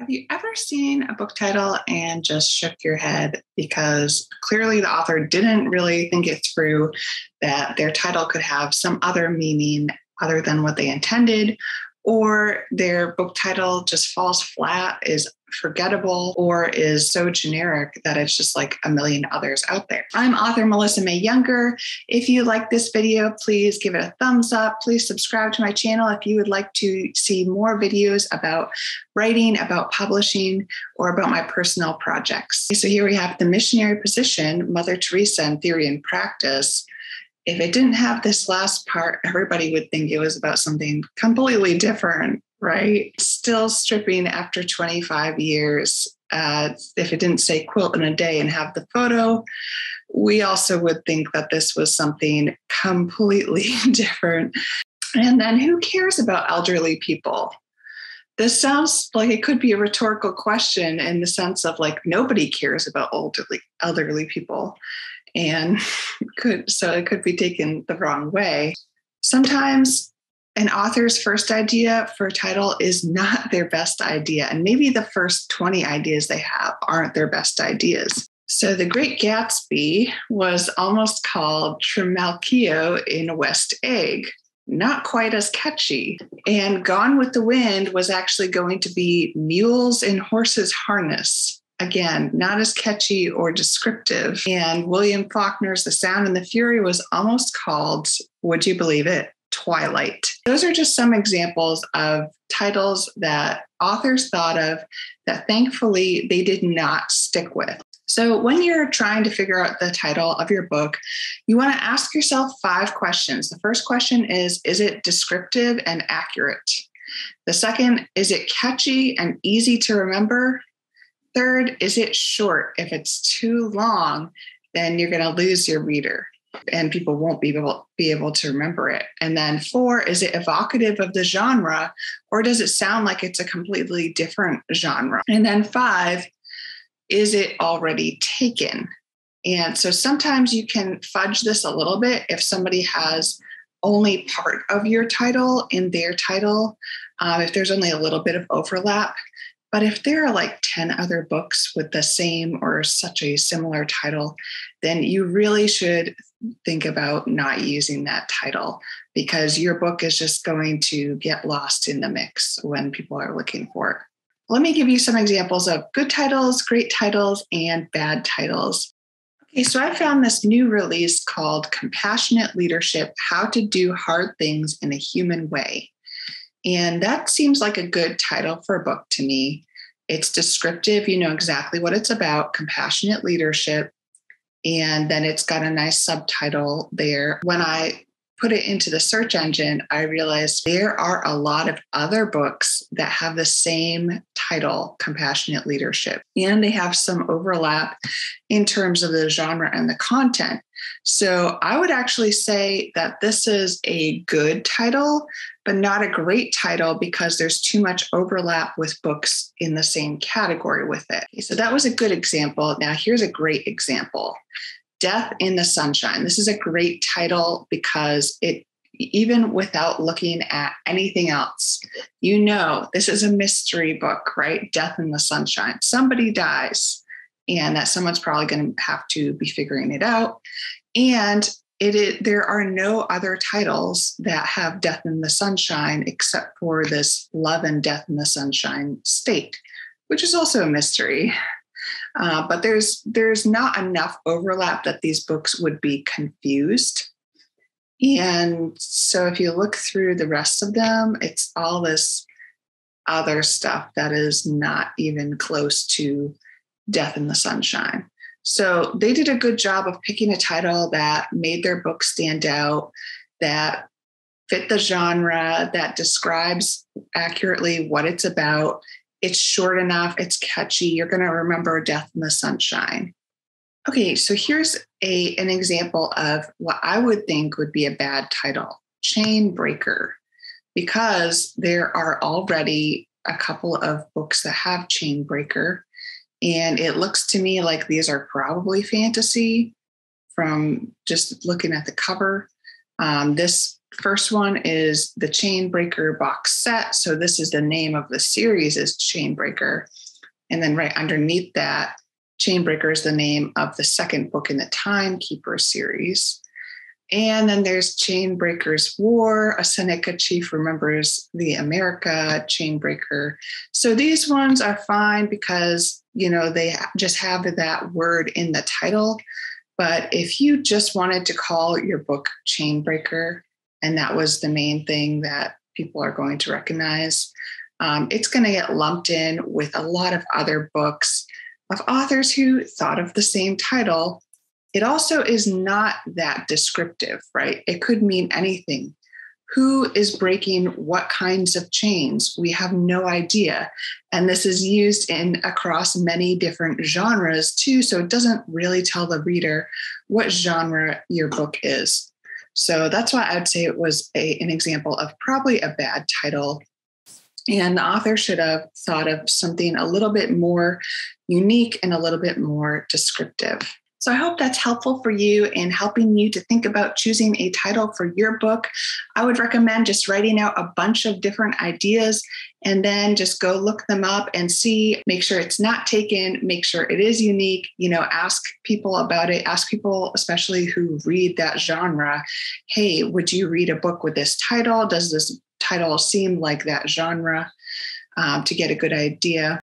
Have you ever seen a book title and just shook your head because clearly the author didn't really think it through that their title could have some other meaning other than what they intended, or their book title just falls flat, is forgettable, or is so generic that it's just like a million others out there? I'm author Melissa May Younger. If you like this video, please give it a thumbs up. Please subscribe to my channel if you would like to see more videos about writing, about publishing, or about my personal projects. So here we have the missionary position, Mother Teresa in Theory and Practice. If it didn't have this last part, everybody would think it was about something completely different, right? Still stripping after 25 years. If it didn't say quilt in a day and have the photo, we also would think that this was something completely different. And then who cares about elderly people? This sounds like it could be a rhetorical question in the sense of like nobody cares about elderly people. And it could be taken the wrong way. Sometimes an author's first idea for a title is not their best idea. And maybe the first 20 ideas they have aren't their best ideas. So The Great Gatsby was almost called Trimalchio in West Egg. Not quite as catchy. And Gone with the Wind was actually going to be Mules in Horses' Harness. Again, not as catchy or descriptive. And William Faulkner's The Sound and the Fury was almost called, would you believe it, Twilight. Those are just some examples of titles that authors thought of that thankfully they did not stick with. So when you're trying to figure out the title of your book, you want to ask yourself 5 questions. The first question is it descriptive and accurate? The second, is it catchy and easy to remember? Third, is it short? If it's too long, then you're going to lose your reader and people won't be able to remember it. And then 4, is it evocative of the genre, or does it sound like it's a completely different genre? And then 5, is it already taken? And so sometimes you can fudge this a little bit if somebody has only part of your title in their title, if there's only a little bit of overlap. But if there are like 10 other books with the same or such a similar title, then you really should think about not using that title because your book is just going to get lost in the mix when people are looking for it. Let me give you some examples of good titles, great titles, and bad titles. Okay, so I found this new release called Compassionate Leadership: How to Do Hard Things in a Human Way. And that seems like a good title for a book to me. It's descriptive. You know exactly what it's about, compassionate leadership. And then it's got a nice subtitle there. When I put it into the search engine, I realized there are a lot of other books that have the same title, Compassionate Leadership. And they have some overlap in terms of the genre and the content. So I would actually say that this is a good title, but not a great title because there's too much overlap with books in the same category with it. So that was a good example. Now here's a great example. Death in the Sunshine. This is a great title because it, even without looking at anything else, you know, this is a mystery book, right? Death in the Sunshine. Somebody dies and that someone's probably going to have to be figuring it out. And there are no other titles that have Death in the Sunshine except for this Love and Death in the Sunshine State, which is also a mystery. But there's not enough overlap that these books would be confused. And so if you look through the rest of them, it's all this other stuff that is not even close to Death in the Sunshine. So they did a good job of picking a title that made their book stand out, that fit the genre, that describes accurately what it's about. It's short enough, it's catchy. You're going to remember Death in the Sunshine. Okay, so here's an example of what I would think would be a bad title, Chain Breaker, because there are already a couple of books that have Chain Breaker. And it looks to me like these are probably fantasy from just looking at the cover. This First one is the Chainbreaker box set. So this is the name of the series is Chainbreaker. And then right underneath that, Chainbreaker is the name of the second book in the Timekeeper series. And then there's Chainbreaker's War. A Seneca chief remembers the America Chainbreaker. So these ones are fine because, they just have that word in the title. But if you just wanted to call your book Chainbreaker, and that was the main thing that people are going to recognize, it's going to get lumped in with a lot of other books of authors who thought of the same title. It also is not that descriptive, right? It could mean anything. Who is breaking what kinds of chains? We have no idea. And this is used across many different genres too. So it doesn't really tell the reader what genre your book is. So that's why I'd say it was an example of probably a bad title. And the author should have thought of something a little bit more unique and a little bit more descriptive. So I hope that's helpful for you in helping you to think about choosing a title for your book. I would recommend just writing out a bunch of different ideas and then just go look them up and see, make sure it's not taken, make sure it is unique, ask people about it, ask people, especially who read that genre, hey, would you read a book with this title? Does this title seem like that genre? To get a good idea.